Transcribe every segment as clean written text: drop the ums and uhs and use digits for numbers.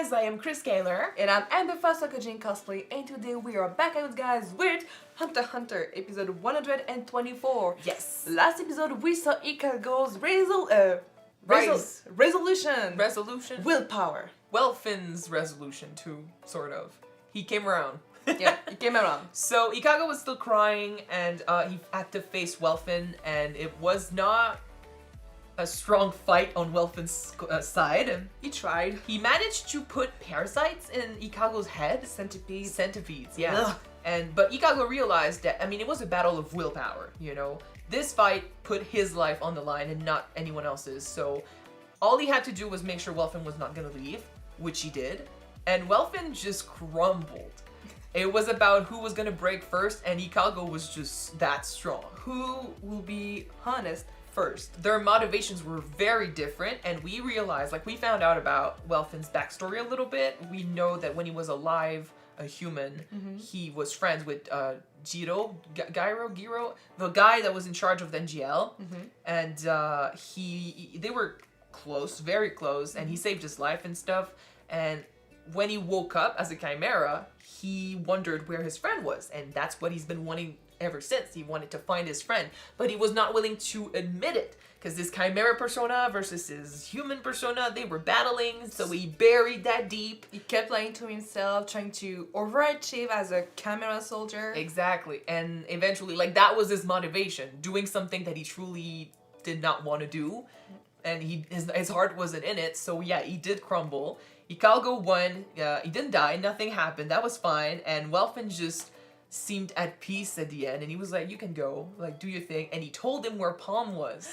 guys, I am Chris Kaler. And I'm Amber Kyuujin cosplay, and today we are back out, guys, with Hunter x Hunter, episode 124. Yes. Last episode we saw Ikalgo's resolution. Willpower. Welfin's resolution too, sort of. He came around. Yeah, he came around. So Ikalgo was still crying, and he had to face Welfin, and it was not a strong fight on Welfin's side. He tried. He managed to put parasites in Ikalgo's head. Centipedes, yeah. Ugh. But Ikalgo realized that, it was a battle of willpower, This fight put his life on the line and not anyone else's, so all he had to do was make sure Welfin was not gonna leave, which he did, and Welfin just crumbled. It was about who was gonna break first, and Ikalgo was just that strong. Who will be honest first? Their motivations were very different, and we realized, we found out about Welfin's backstory a little bit. We know that when he was alive, a human, he was friends with Giro, the guy that was in charge of the NGL, and they were close, very close, and he saved his life and stuff. And when he woke up as a Chimera, he wondered where his friend was, and that's what he's been wanting ever since. He wanted to find his friend, but he was not willing to admit it, because this Chimera persona versus his human persona, they were battling, so he buried that deep. He kept lying to himself, trying to overachieve as a Chimera soldier. Exactly, and eventually, that was his motivation, doing something that he truly did not want to do, and his heart wasn't in it, so yeah, he did crumble. Ikalgo won, he didn't die, nothing happened, that was fine, and Welfin just seemed at peace at the end, and he was like, you can go, do your thing, and he told him where Palm was.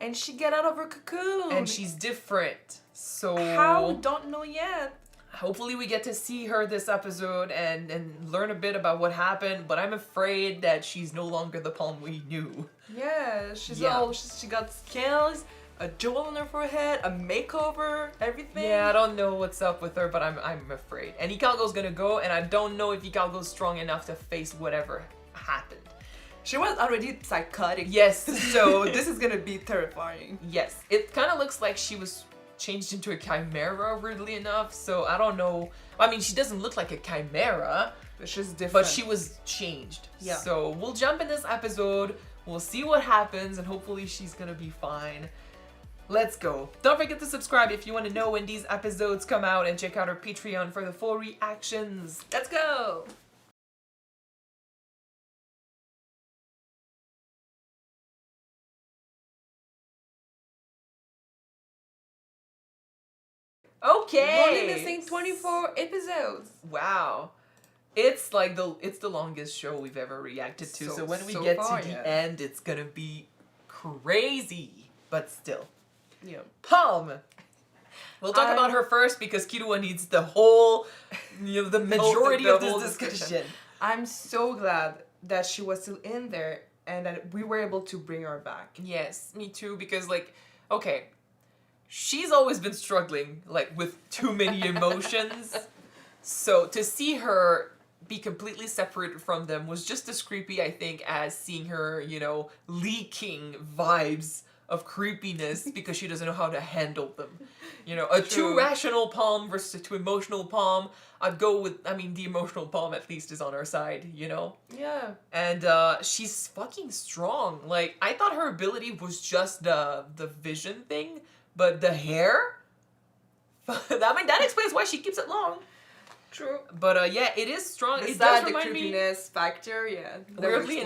And she got out of her cocoon. And she's different, so... How? We don't know yet. Hopefully we get to see her this episode and learn a bit about what happened, but I'm afraid that she's no longer the Palm we knew. Yeah, she got scales, a jewel on her forehead, a makeover, everything. Yeah, I don't know what's up with her, but I'm afraid. And Ikalgo's gonna go, and I don't know if Ikalgo's strong enough to face whatever happened. She was already psychotic. Yes. So this is gonna be terrifying. Yes. It kind of looks like she was changed into a Chimera, weirdly enough, so I don't know. She doesn't look like a Chimera. But she's different. But she was changed. Yeah. So we'll jump in this episode, we'll see what happens, and hopefully she's gonna be fine. Let's go. Don't forget to subscribe if you want to know when these episodes come out, and check out our Patreon for the full reactions. Let's go! Okay! We're only missing 24 episodes. Wow. It's the longest show we've ever reacted to, so when we get to the end, it's gonna be crazy. But still. Yeah. Palm! We'll talk about her first, because Killua needs the whole, the majority of this discussion. I'm so glad that she was still in there and that we were able to bring her back. Yes, me too, because okay, she's always been struggling with too many emotions. So to see her be completely separated from them was just as creepy, I think, as seeing her, leaking vibes of creepiness because she doesn't know how to handle them. A too rational Palm versus a too emotional Palm. I'd go with, the emotional Palm at least is on our side, Yeah. And she's fucking strong. I thought her ability was just the vision thing, but the hair? That explains why she keeps it long. True. But yeah, it is strong. Besides it does the remind creepiness factor, yeah. Weirdly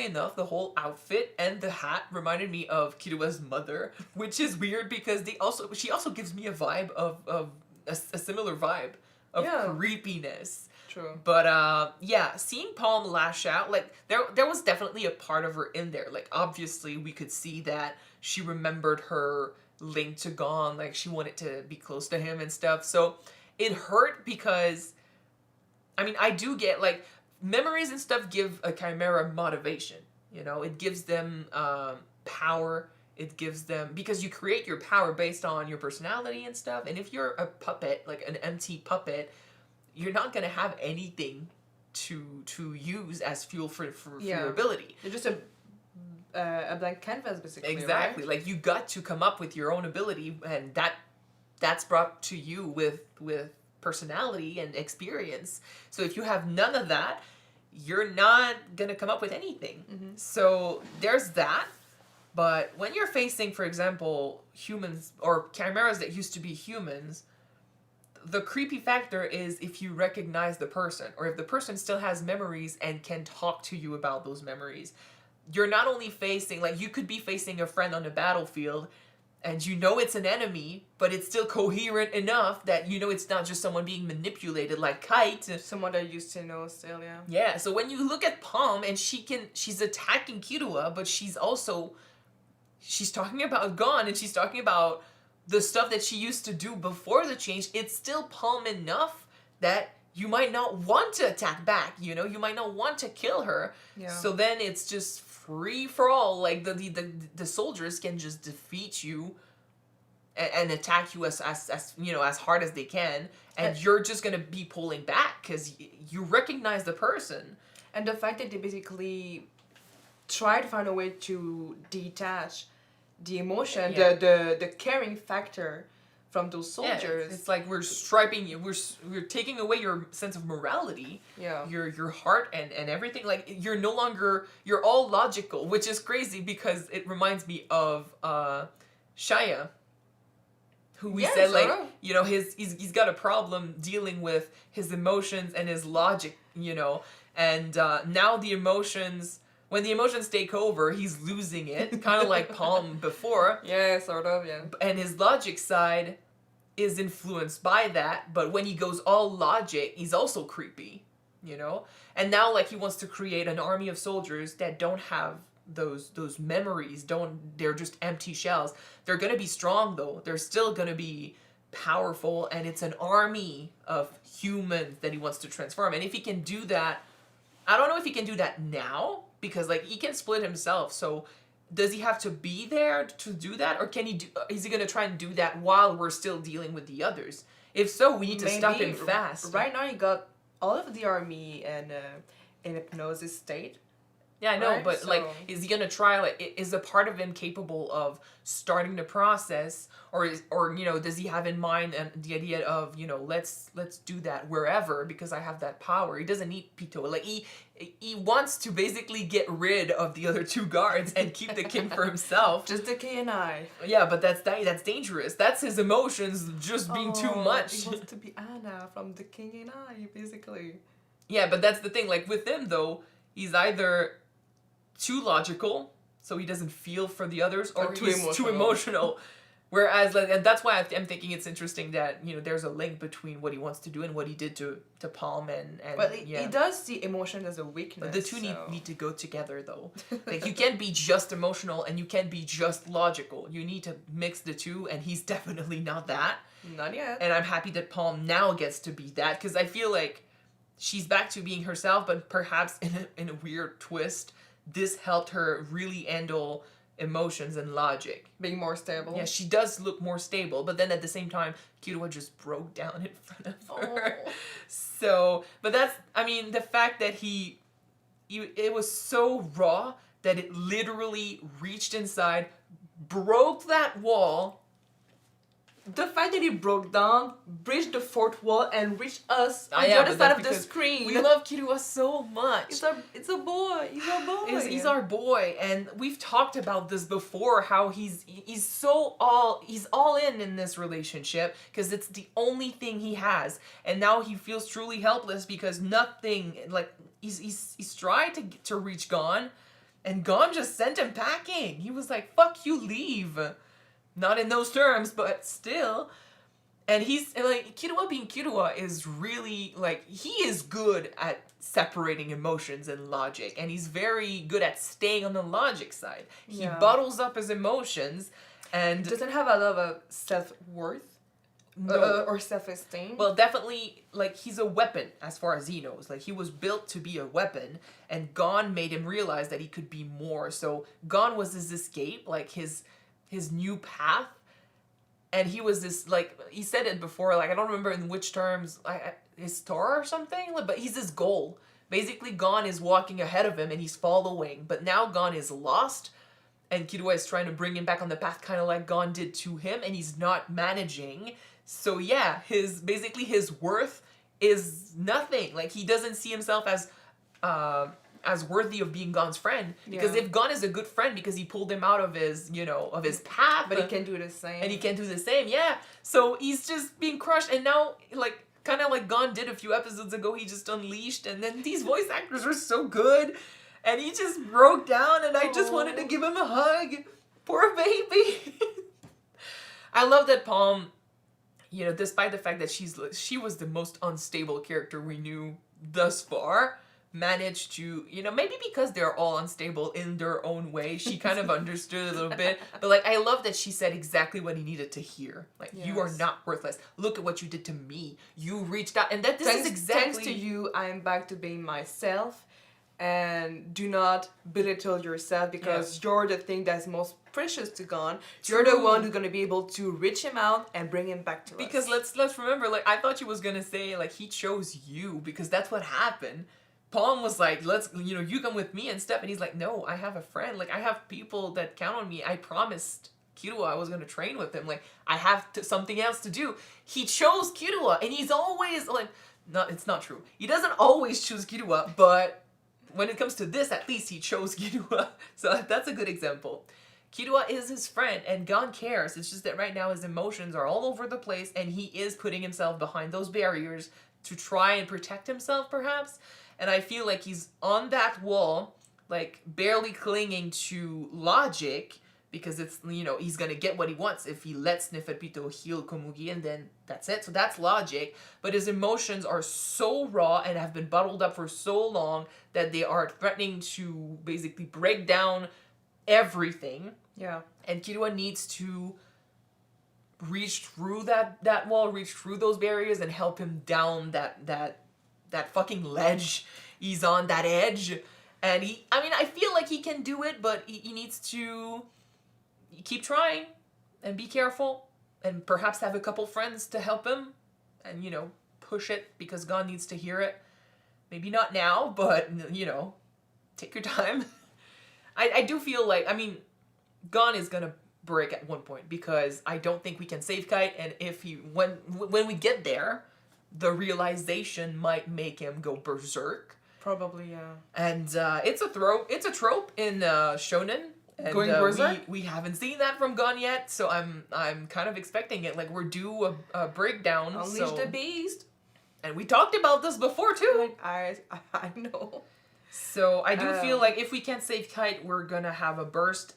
enough, the whole outfit and the hat reminded me of Killua's mother, which is weird because she also gives me a vibe of a similar vibe of creepiness. True. But yeah, seeing Palm lash out, there was definitely a part of her in there. Obviously we could see that she remembered her link to Gon, she wanted to be close to him and stuff. So it hurt because, I do get, memories and stuff give a Chimera motivation, It gives them power, it gives them, because you create your power based on your personality and stuff, and if you're a puppet, an empty puppet, you're not gonna have anything to use as fuel for your ability. You're just a blank canvas, basically. Exactly. Right? You got to come up with your own ability, and that that's brought to you with personality and experience. So if you have none of that, you're not gonna come up with anything. So there's that. But when you're facing, for example, humans or chimeras that used to be humans, the creepy factor is if you recognize the person, or if the person still has memories and can talk to you about those memories. You're not only facing, like, you could be facing a friend on the battlefield and you know it's an enemy, but it's still coherent enough that you know it's not just someone being manipulated like Kite. Someone that used to know still, yeah. Yeah, so when you look at Palm and she's attacking Killua, but she's talking about Gon, and she's talking about the stuff that she used to do before the change, it's still Palm enough that you might not want to attack back, you know? You might not want to kill her. Yeah. So then it's just free for all. Like, the soldiers can just defeat you and attack you as you know, as hard as they can. And you're just going to be pulling back because you recognize the person. And the fact that they basically try to find a way to detach the emotion, the caring factor from those soldiers. Yeah, it's like we're striping you. We're taking away your sense of morality. Yeah. Your heart and everything. Like, you're no longer, you're all logical, which is crazy because it reminds me of Shia, who we said, like, you know, he's got a problem dealing with his emotions and his logic, you know. And now the emotions, when the emotions take over, he's losing it, kind of like Palm before. Yeah, sort of, yeah. And his logic side is influenced by that, but when he goes all logic, he's also creepy, you know? And now, like, he wants to create an army of soldiers that don't have those memories, they're just empty shells. They're gonna be strong, though. They're still gonna be powerful, and it's an army of humans that he wants to transform. And if he can do that, I don't know if he can do that now, because, like, he can split himself. So does he have to be there to do that, or can he is he gonna try and do that while we're still dealing with the others? If so, we need to stop him fast. Right now, you got all of the army and in hypnosis state. Yeah, I know, right? but, like, is he gonna try, like, is a part of him capable of starting the process, or you know, does he have in mind the idea of, you know, let's do that wherever because I have that power? He doesn't need Pitou. Like, he wants to basically get rid of the other two guards and keep the king for himself. Just the K and I. Yeah, but that's dangerous. That's his emotions just being too much. He wants to be Anna from the King and I, basically. Yeah, but that's the thing. Like, with him, though, he's either too logical, so he doesn't feel for the others, or he's too emotional. Whereas, like, and that's why I'm thinking it's interesting that, you know, there's a link between what he wants to do and what he did to Palm and but he does see emotion as a weakness. But the two need to go together, though. Like, you can't be just emotional and you can't be just logical. You need to mix the two, and he's definitely not that. Not yet. And I'm happy that Palm now gets to be that, because I feel like she's back to being herself, but perhaps in a weird twist, this helped her really handle emotions and logic. Being more stable. Yeah, she does look more stable, but then at the same time, Killua just broke down in front of her. Oh. So, but that's, I mean, the fact that it was so raw that it literally reached inside, broke that wall. The fact that he broke down, breached the fourth wall, and reached us on the other side of the screen. We love Killua so much. It's a boy. He's our boy. He's our boy, and we've talked about this before. How he's all in this relationship because it's the only thing he has, and now he feels truly helpless because nothing. Like, he's tried to reach Gon, and Gon just sent him packing. He was like, "Fuck you, leave." Not in those terms, but still. And he's, like, Killua being Killua is really, like, he is good at separating emotions and logic. And he's very good at staying on the logic side. He bottles up his emotions and... doesn't have a lot of self-worth. No. Or self-esteem. Well, definitely, like, he's a weapon as far as he knows. Like, he was built to be a weapon. And Gon made him realize that he could be more. So Gon was his escape, like, his new path, and he was this, like, he said it before, like, I don't remember in which terms, his star or something, but he's his goal. Basically, Gon is walking ahead of him, and he's following, but now Gon is lost, and Killua is trying to bring him back on the path, kind of like Gon did to him, and he's not managing. So yeah, his worth is nothing. Like, he doesn't see himself as worthy of being Gon's friend, because if Gon is a good friend because he pulled him out of his path, but he can do the same, and he can do the same, so he's just being crushed, and now, like, kind of like Gon did a few episodes ago, he just unleashed, and then these voice actors are so good, and he just broke down, and I just wanted to give him a hug. Poor baby. I love that Palm, despite the fact that she was the most unstable character we knew thus far, managed to, maybe because they're all unstable in their own way, she kind of understood a little bit. But, like, I love that she said exactly what he needed to hear. Like, you are not worthless. Look at what you did to me. You reached out. And this is exactly... Thanks to you, I am back to being myself. And do not belittle yourself, because you're the thing that's most precious to Gon. You're the one who's going to be able to reach him out and bring him back to us. Because let's remember, like, I thought she was going to say, like, he chose you, because that's what happened. Palm was like, you come with me and stuff. And he's like, no, I have a friend. Like, I have people that count on me. I promised Killua I was going to train with him. Like, I have something else to do. He chose Killua. And he's always, like, no, it's not true. He doesn't always choose Killua. But when it comes to this, at least he chose Killua. So that's a good example. Killua is his friend. And Gon cares. It's just that right now his emotions are all over the place. And he is putting himself behind those barriers to try and protect himself, perhaps. And I feel like he's on that wall, like, barely clinging to logic, because it's, he's going to get what he wants if he lets Neferpitou heal Komugi, and then that's it. So that's logic. But his emotions are so raw and have been bottled up for so long that they are threatening to basically break down everything. Yeah. And Killua needs to reach through that wall, reach through those barriers, and help him down that fucking ledge. He's on that edge. And I feel like he can do it, but he needs to keep trying and be careful and perhaps have a couple friends to help him and, push it, because Gon needs to hear it. Maybe not now, but, take your time. I do feel like, Gon is gonna break at one point, because I don't think we can save Kite, and when we get there, the realization might make him go berserk. Probably, yeah. And it's a trope in shonen. And, going berserk? We haven't seen that from Gon yet, so I'm kind of expecting it. Like, we're due a breakdown. Unleash the beast. And we talked about this before too. I know. So I do feel like if we can't save Kite, we're gonna have a burst.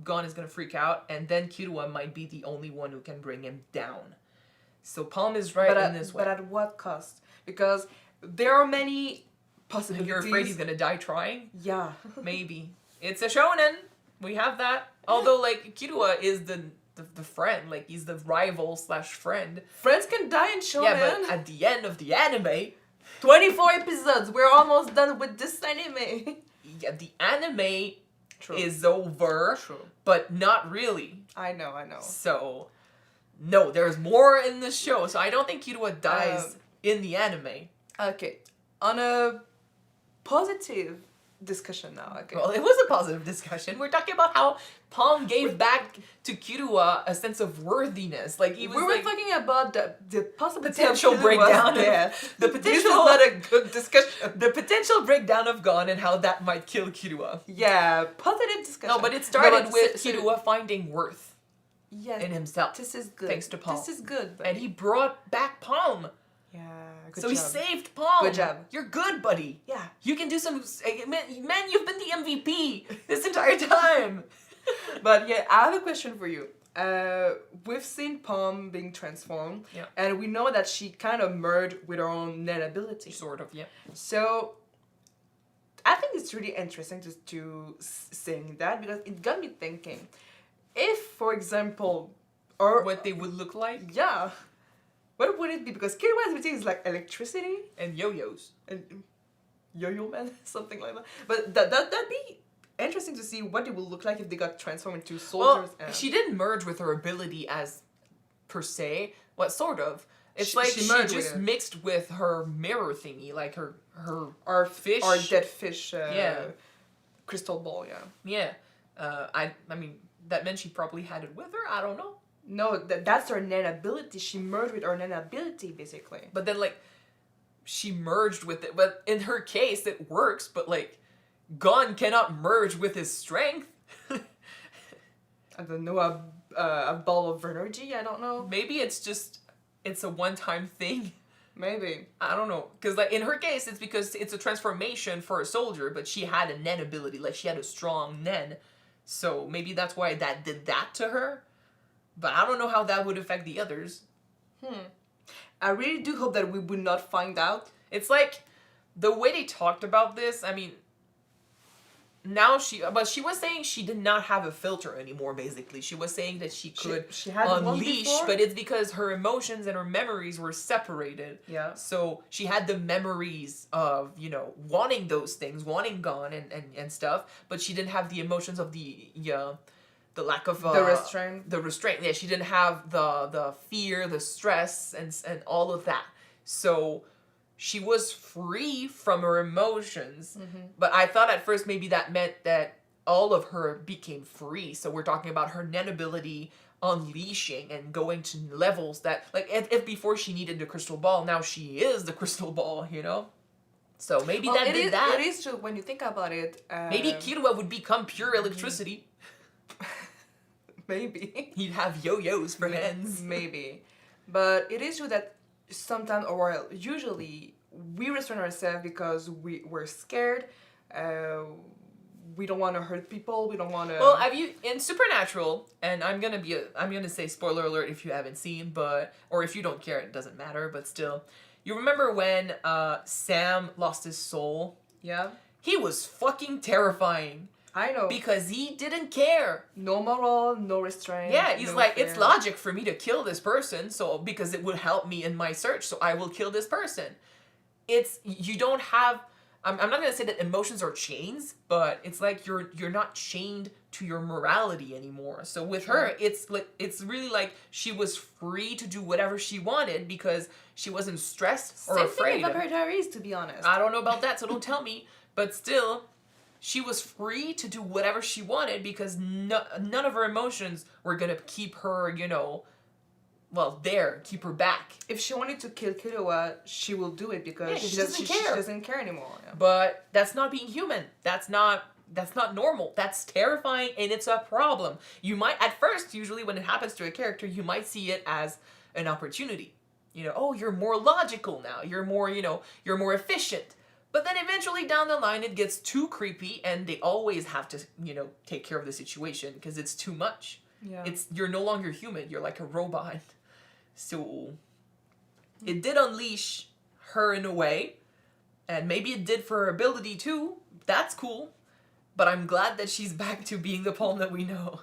Gon is gonna freak out, and then Killua might be the only one who can bring him down. So Palm is right in this way. But at what cost? Because there are many possibilities. You're afraid he's gonna die trying? Yeah. Maybe. It's a shonen. We have that. Although, like, Killua is the friend. Like, he's the rival / friend. Friends can die in shonen. Yeah, but at the end of the anime... 24 episodes. We're almost done with this anime. Yeah, the anime is over. True. But not really. I know. So... No, there's more in the show, so I don't think Killua dies in the anime. Okay, on a positive discussion now. Okay. Well, it was a positive discussion. We're talking about how Palm gave back to Killua a sense of worthiness. Like, he was we were talking about the possible potential breakdown. The potential. This is not a good discussion. The potential breakdown of Gon and how that might kill Killua. Yeah, positive discussion. No, but it started with Killua finding worth. Yes, in himself. This is good. Thanks to Palm. This is good. Buddy. And he brought back Palm. Yeah, good so job. He saved Palm. Good job. You're good, buddy. Yeah. You can do some... Man, you've been the MVP this entire time. But yeah, I have a question for you. We've seen Palm being transformed. Yeah. And we know that she kind of merged with her own net ability. Sort of, yeah. So... I think it's really interesting to sing that, because it got me thinking. If, for example, or what they would look like? Yeah. What would it be? Because Killua's ability is like electricity. And yo-yos. And yo-yo man, something like that. But that'd be interesting to see what it would look like if they got transformed into soldiers. Well, she didn't merge with her ability as per se. What sort of? It's like she just mixed with her mirror thingy, like her our fish. Our dead fish yeah. crystal ball, yeah. Yeah. I mean, that meant she probably had it with her. I don't know. No, that's her Nen ability. She merged with her Nen ability, basically. But then, like, she merged with it. But in her case, it works. But, like, Gon cannot merge with his strength. I don't know, a ball of energy? I don't know. Maybe it's a one-time thing. Maybe. I don't know. Because, like, in her case, it's because it's a transformation for a soldier, but she had a Nen ability. Like, she had a strong Nen. So maybe that's why that did that to her. But I don't know how that would affect the others. I really do hope that we would not find out. It's like, the way they talked about this, I mean, now she was saying she did not have a filter anymore, basically. She was saying that she could she had one unleash, before? but it's because her emotions and her memories were separated. Yeah. So she had the memories of, you know, wanting those things, wanting Gon and stuff, but she didn't have the emotions of the lack of the restraint. The restraint. Yeah, she didn't have the fear, the stress, and all of that. So she was free from her emotions, but I thought at first maybe that meant that all of her became free. So we're talking about her Nen ability unleashing and going to levels that, like, if before she needed the crystal ball, now she is the crystal ball, you know? So maybe that did that. It is true when you think about it. Maybe Killua would become pure electricity. Maybe. He'd have yo-yos for hands. Maybe. But it is true that sometimes, or usually, we restrain ourselves because we're scared. We don't want to hurt people. We don't want to. Well, have you in Supernatural? And I'm gonna say spoiler alert if you haven't seen, or if you don't care, it doesn't matter. But still, you remember when Sam lost his soul? Yeah. He was fucking terrifying. I know. Because he didn't care. No moral, no restraint. Yeah, he's no like, fear. it's logic for me to kill this person, so because it would help me in my search, so I will kill this person. You don't have, I'm not gonna say that emotions are chains, but it's like you're not chained to your morality anymore. So with her, it's really like she was free to do whatever she wanted because she wasn't stressed or Same afraid. thing with Vampire Diaries, to be honest. I don't know about that, so don't tell me. But still, she was free to do whatever she wanted because none of her emotions were gonna keep her, you know, keep her back. If she wanted to kill Killua, she will do it because she doesn't care. She doesn't care anymore. Yeah. But that's not being human. That's not normal. That's terrifying, and it's a problem. You might, at first, usually when it happens to a character, you might see it as an opportunity. You know, oh, you're more logical now. You're more, you know, you're more efficient. But then eventually down the line, it gets too creepy, and they always have to, you know, take care of the situation because it's too much. Yeah. You're no longer human. You're like a robot. So it did unleash her in a way, and maybe it did for her ability too. That's cool. But I'm glad that she's back to being the Palm that we know.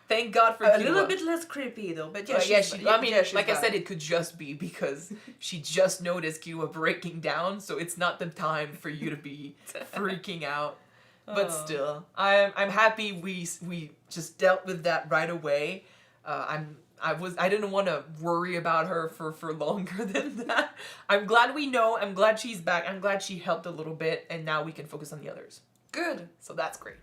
Thank God for a Killua. little bit less creepy though, but yeah, like I said, it could just be because she just noticed Killua breaking down, so it's not the time for you to be freaking out. But still, I'm happy we just dealt with that right away. I didn't want to worry about her for longer than that. I'm glad we know. I'm glad she's back. I'm glad she helped a little bit, and now we can focus on the others. Good. So that's great.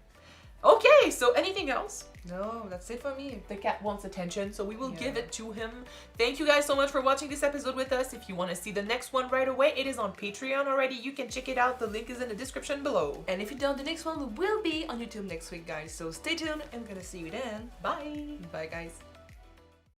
Okay, so anything else? No, that's it for me. The cat wants attention, so we will give it to him. Thank you guys so much for watching this episode with us. If you want to see the next one right away, it is on Patreon already. You can check it out. The link is in the description below. And if you don't, the next one will be on YouTube next week, guys. So stay tuned. I'm gonna see you then. Bye. Bye, guys.